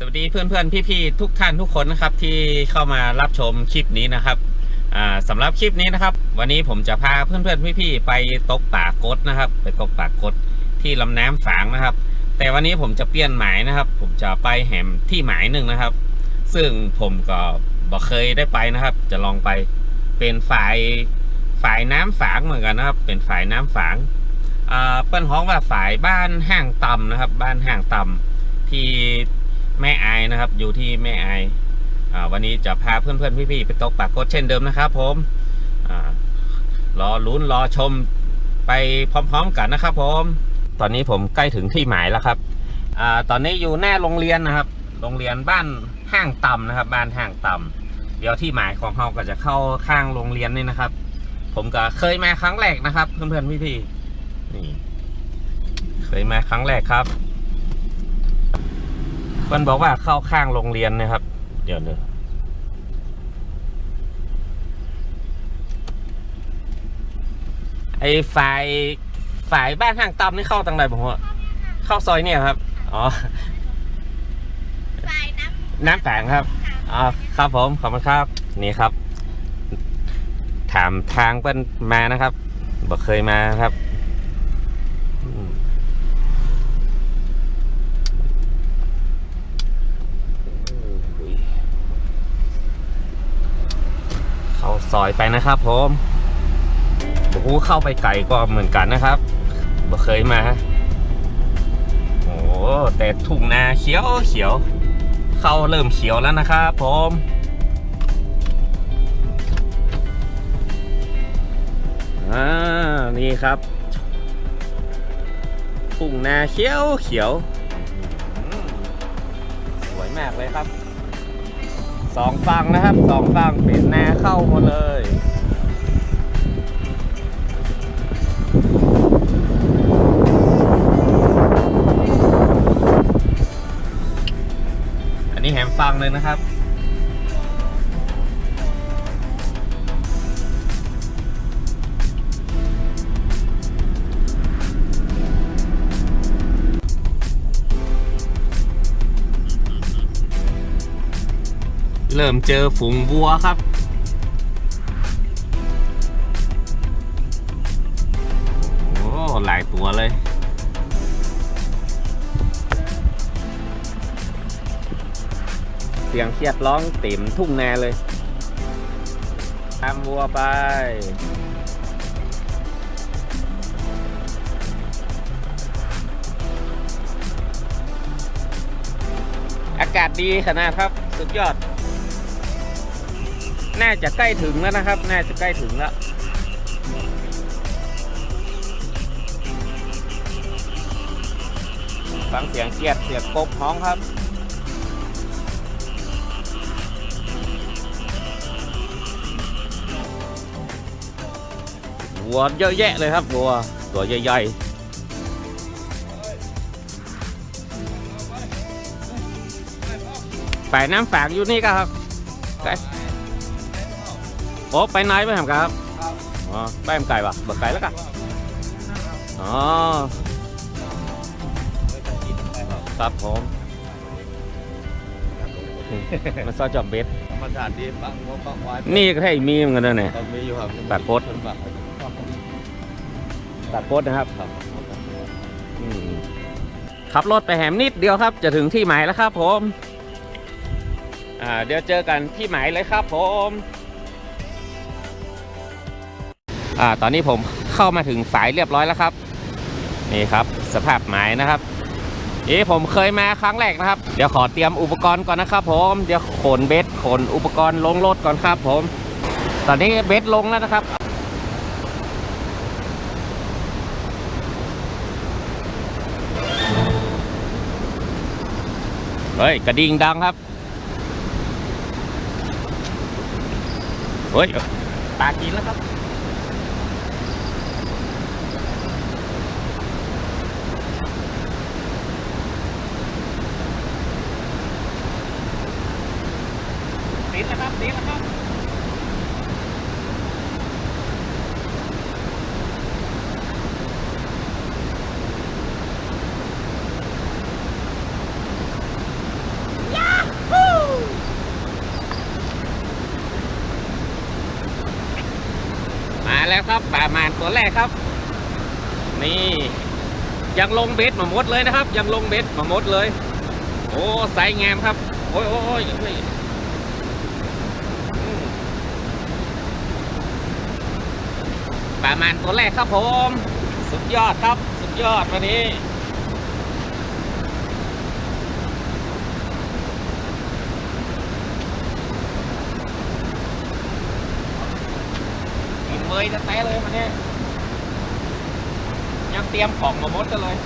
วัสดีเพื่อนๆพี่ๆทุกท่านทุกคนนะครับที่เข้ามารับชมคลิปนี้นะครับสำหรับคลิปนี้นะครับวันนี้ผมจะพาเพื่อนๆพี่ๆไปตกป่ากดนะครับไปตกป่ากดที่ลำน้ำฝางนะครับแต่วันนี้ผมจะเปลี่ยนหมายนะครับผมจะไปแหมที่หมายหนึ่งนะครับซึ่งผมก็บอกเคยได้ไปนะครับจะลองไปเป็นฝ่ายน้ำฝางเหมือนกันนะครับเป็นฝ่ายน้ำฝางเปิ้นฮ้องว่าฝ่ายบ้านห้างต่ำนะครับบ้านห้างต่ำที่แม่อายนะครับอยู่ที่แม่อายวันนี้จะพาเพื่อนๆพี่ๆไปตกปลากดเช่นเดิมนะครับผมรอลุ้นรอชมไปพร้อมๆกันนะครับผมตอนนี้ผมใกล้ถึงที่หมายแล้วครับตอนนี้อยู่หน้าโรงเรียนนะครับโรงเรียนบ้านห้างต่ำนะครับบ้านห้างต่ำเดี๋ยวที่หมายของเราก็จะเข้าข้างโรงเรียนนี่นะครับผมก็เคยมาครั้งแรกนะครับเพื่อนๆพี่ๆนี่เคยมาครั้งแรกครับเพื่อนบอกว่าเข้าข้างโรงเรียนนะครับเดี๋ยวไอ้ฝ่ายบ้านห้างต่ำนี่เข้าทางไหนผมว่าเข้าซอยเนี่ยครับอ๋อน้ำแฝงครับอ๋อครับผมขอบคุณครับนี่ครับถามทางเพื่อนมานะครับบอกเคยมาครับเข้าซอยไปนะครับผมโอ้โหเข้าไปไกลก็เหมือนกันนะครับบอกเคยมาโอ้แต่ทุ่งนาเขียวเข้าเริ่มเขียวแล้วนะครับผมนี่ครับทุ่งนาเขียวสวยมากเลยครับสองฝั่งนะครับสองฝั่งเป็นนาเข้าหมดเลยอันนี้แหมฟังเลยนะครับเริ่มเจอฝูงวัวครับโอ้หลายตัวเลยเสียงเชียดร้องเต็มทุ่งนาเลยตามวัวไปอากาศดีขนาดครับสุดยอดน่าจะใกล้ถึงแล้วนะครับน่าจะใกล้ถึงแล้วฟังเสียงเสียบกบฮ้องครับวัวเยอะแยะเลยครับวัวตัวใหญ่ๆฝ่ายน้ำฝางอยู่นี่ครับโอ้ไปไหนไปทำครับอ๋อไปทำไก่ปะบักไก่แล้วกันอ๋อครับผมมันซอจอมเบ็ดมันสาดดีปังไว้นี่ก็ให้มีเหมือนกันเนี่ยมีอยู่ครับปลากดนะครับขับรถไปแหมนิดเดียวครับจะถึงที่หมายแล้วครับผมเดี๋ยวเจอกันที่หมายเลยครับผมตอนนี้ผมเข้ามาถึงฝายเรียบร้อยแล้วครับนี่ครับสภาพหมายนะครับผมเคยมาครั้งแรกนะครับเดี๋ยวขอเตรียมอุปกรณ์ก่อนนะครับผมเดี๋ยวขนเบ็ดขนอุปกรณ์ลงรถก่อนครับผมตอนนี้เบ็ดลงแล้วนะครับเฮ้ยกระดิ่งดังครับเฮ้ยปลากินแล้วครับติดแล้วครับย แล้วครับปลามานตัวแรกครับนี่ยังลงเบ็ดมาหมดเลยนะครับยังลงเบ็ดมาหมดเลยโอ้ไซส์งามครับโอ้ยโอ้ยปลามานตัวแรกครับผมสุดยอดครับสุดยอดวันนี้กินเมยจะแตะเลยวันนี้ยังเตรียมของมาหมดกันเลย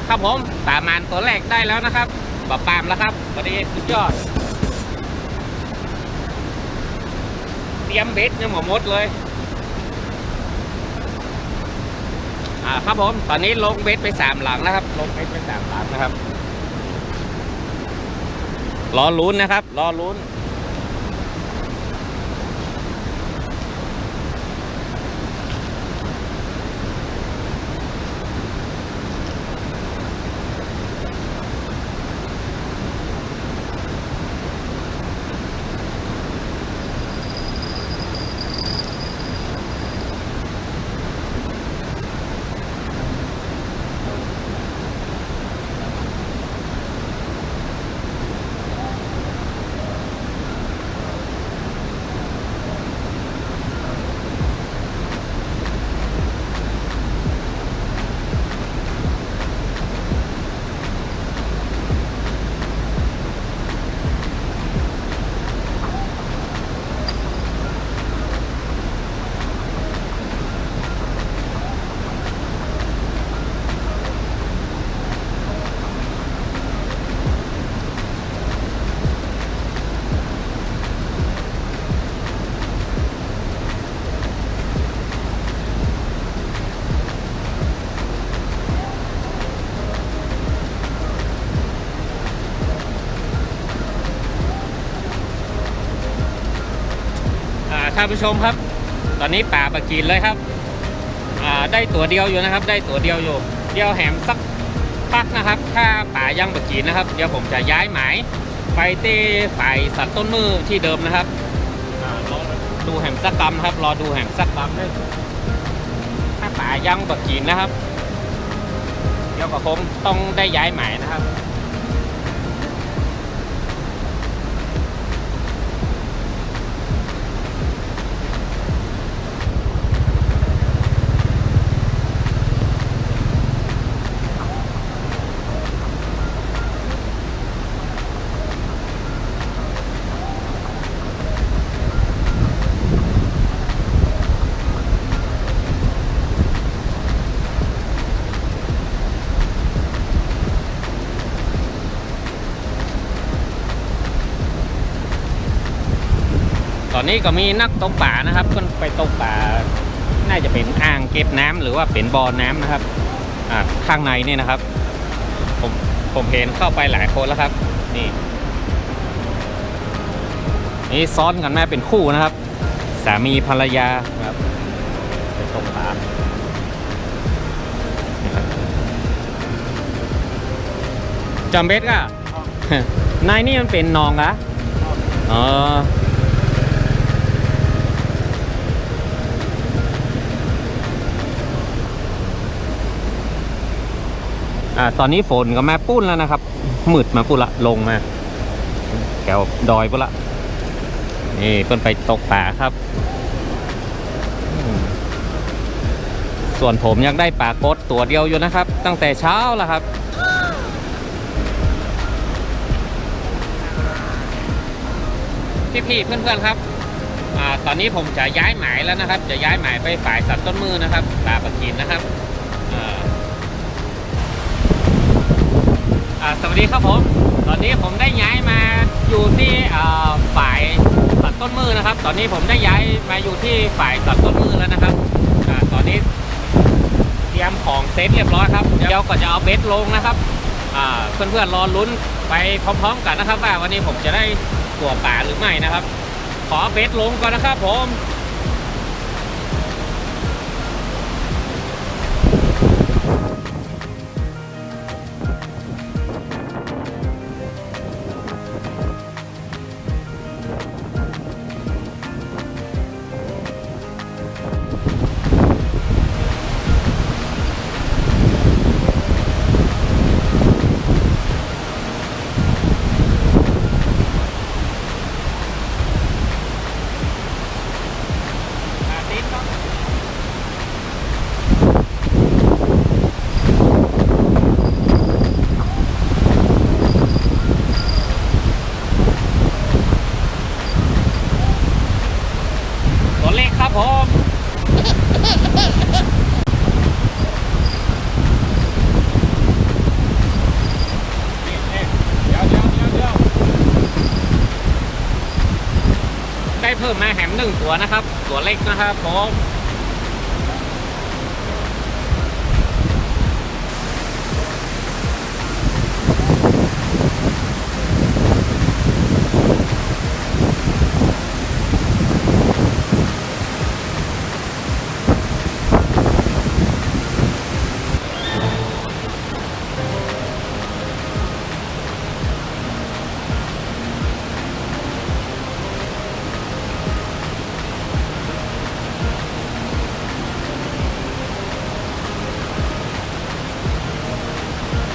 ครับผมปลามานตัวแรกได้แล้วนะครับปลาปามแล้วครับวันนี้สุดยอดเตรียมเบ็ดยังหมดเลยครับผมตอนนี้ลงเบ็ดไป3 หลังนะครับลงเบ็ดไป3 หลังนะครับรอลุ้นนะครับรอลุ้นท่านผู้ชมครับตอนนี้ป่าปะกินเลยครับได้ตัวเดียวอยู่นะครับได้ตัวเดียวอยู่เดียวแหมสักพักนะครับถ้าป่ายังปะกินนะครับเดี๋ยวผมจะย้ายหมายไปที่ฝ่ายสัตว์ต้นมือที่เดิมนะครับรอดูแหมสักกรรมครับรอดูแหมสักกรรมด้วยถ้าป่ายังปะกินนะครับเดี๋ยวก็คงต้องได้ย้ายหมายนะครับตอนนี้ก็มีนักตกป่านะครับคนไปตกป่าน่าจะเป็นอ่างเก็บน้ำหรือว่าเป็นบ่อน้ำนะครับข้างในนี่นะครับผมเห็นเข้าไปหลายคนแล้วครับนี่ซ้อนกันแม่เป็นคู่นะครับสามีภรรยาครับไปตกป่าจำเบ็ดก็นายนี่มันเป็นนองอะอ๋อตอนนี้ฝนก็มาปุ้นแล้วนะครับมืดมาปุ้นละลงมาแถวดอยปุ้นละนี่เพิ่นไปตกป่าครับส่วนผมยังได้ปลากดตัวเดียวอยู่นะครับตั้งแต่เช้าแล้วครับพี่ๆเพื่อนๆครับตอนนี้ผมจะย้ายหมายแล้วนะครับจะย้ายหมายไปฝ่ายสัตว์ต้นมือนะครับป่าปะกินนะครับสวัสดีครับผมตอนนี้ผมได้ย้ายมาอยู่ที่ฝ่ายสัตว์ต้นมือนะครับตอนนี้ผมได้ย้ายมาอยู่ที่ฝ่ายสัตว์ต้นมือแล้วนะครับตอนนี้เตรียมของเซตเรียบร้อยครับเดี๋ยวก็จะเอาเบสลงนะครับเพื่อนๆรอลุ้นไปพร้อมๆกันนะครับว่าวันนี้ผมจะได้ตัวป่าหรือไม่นะครับขอเบสลงก่อนนะครับผม มแม่แหม1 ตัวนะครับตัวเล็กนะครับผม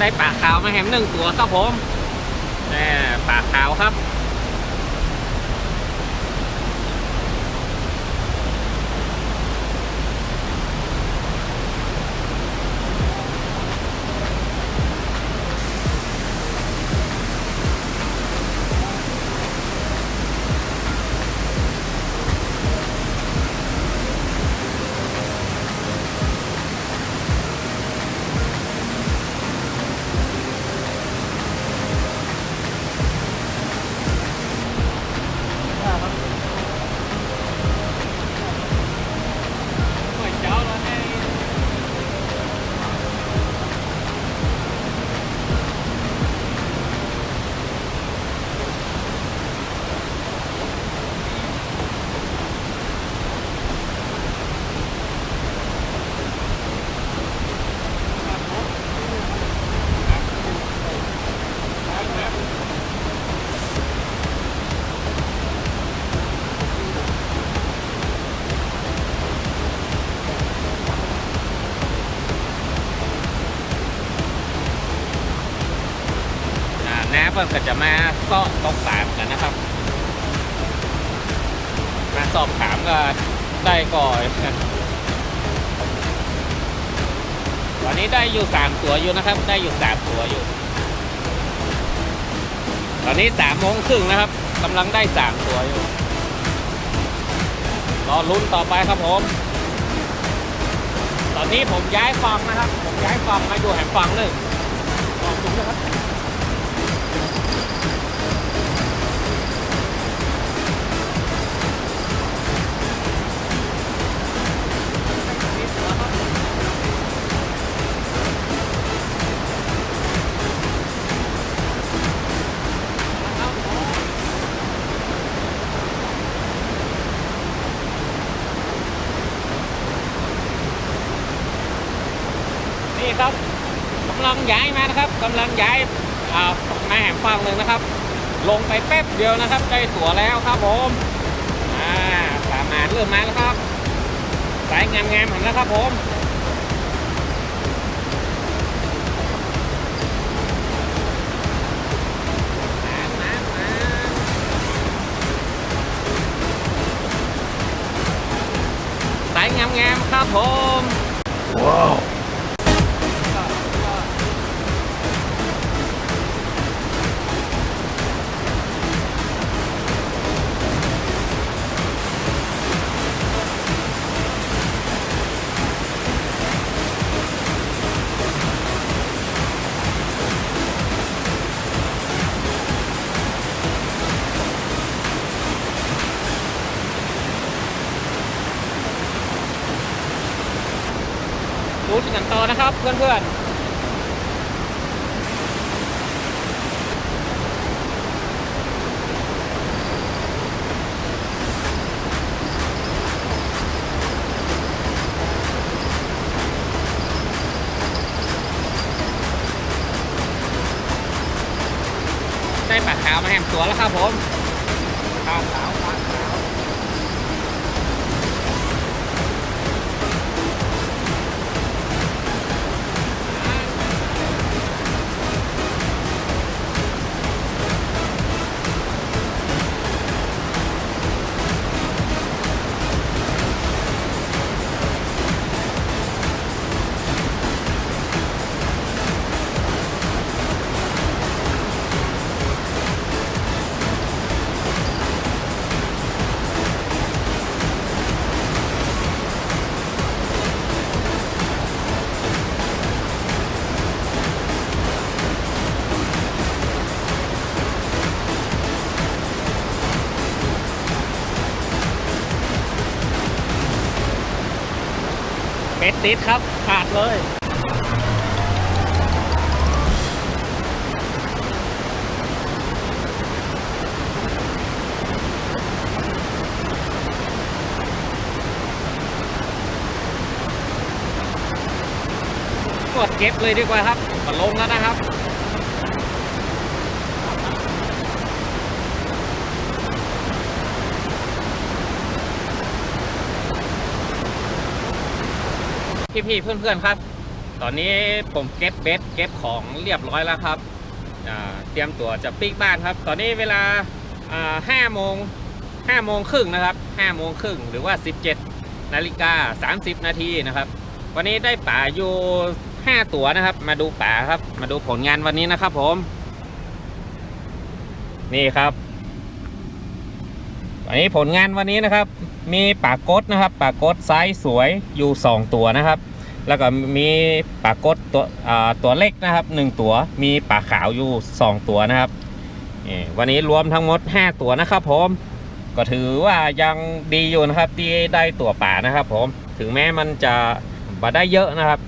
ได้ปลาขาวมาแหม1 ตัวครับผมปลาขาวครับเพื่อนก็จะมาเซาะตกปลากันนะครับมาสอบถามก็ได้ก่อนวันนี้ได้อยู่3 ตัวอยู่นะครับได้อยู่3 ตัวอยู่ตอนนี้3:30นะครับกำลังได้3 ตัวอยู่รอลุ้นต่อไปครับผมตอนนี้ผมย้ายฝั่งนะครับผมย้ายฝั่งมาอยู่แหมฝั่งเลยขอบคุณนะครับนี่ครับกำลังย้ายมานะครับกำลังย้ายมาแหมฝั่งหนึ่งนะครับลงไปแป๊บเดียวนะครับได้ตัวแล้วครับผมสามารถเริ่มมาแล้วครับสายงามๆเห็นแล้วครับผมสายงามๆครับผมว้าวลุ้นกันต่อนะครับเพื่อนๆได้ปลาขาวมาแหมตัวแล้วครับผมปลาขาว ติดครับขาดเลยกดเก็บเลยดีกว่าครับมาลงแล้วนะครับพี่ๆเพื่อนๆครับตอนนี้ผมเก็บเบ็ดเก็บของเรียบร้อยแล้วครับเตรียมตัวจะปิ๊กบ้านครับตอนนี้เวลา5 โมงครึ่งนะครับ5 โมงครึ่งหรือว่า 17:30 นาทีนะครับวันนี้ได้ป่าอยู่5 ตัวนะครับมาดูป่าครับมาดูผลงานวันนี้นะครับผมนี่ครับวันนี้ผลงานวันนี้นะครับมีป่ากดนะครับป่ากดไซส์สวยอยู่2 ตัวนะครับแล้วก็มีป่ากดตัวเล็กนะครับ1 ตัวมีป่าขาวอยู่2 ตัวนะครับวันนี้รวมทั้งหมด5 ตัวนะครับผมก็ถือว่ายังดีอยู่นะครับที่ได้ตัวป่านะครับผมถึงแม้มันจะมาได้เยอะนะครับ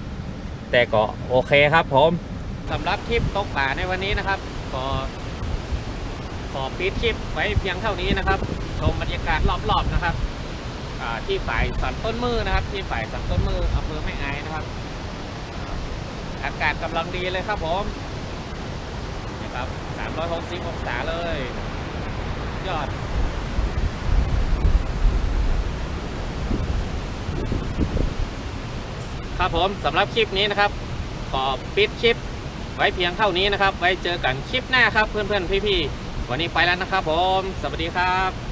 แต่ก็โอเคครับผมสำหรับคลิปตกป่าในวันนี้นะครับก็ขอปิดคลิปไว้เพียงเท่านี้นะครับชมบรรยากาศรอบๆนะครับที่ฝ่ายสันต้นมือนะครับที่ฝ่ายสันต้นมืออำเภอแม่อายนะครับอากาศกำลังดีเลยครับผมนะครับ360 องศาเลยยอดครับผมสำหรับคลิปนี้นะครับขอปิดคลิปไว้เพียงเท่านี้นะครับไว้เจอกันคลิปหน้าครับเพื่อนๆพี่ๆวันนี้ไปแล้วนะครับผมสวัสดีครับ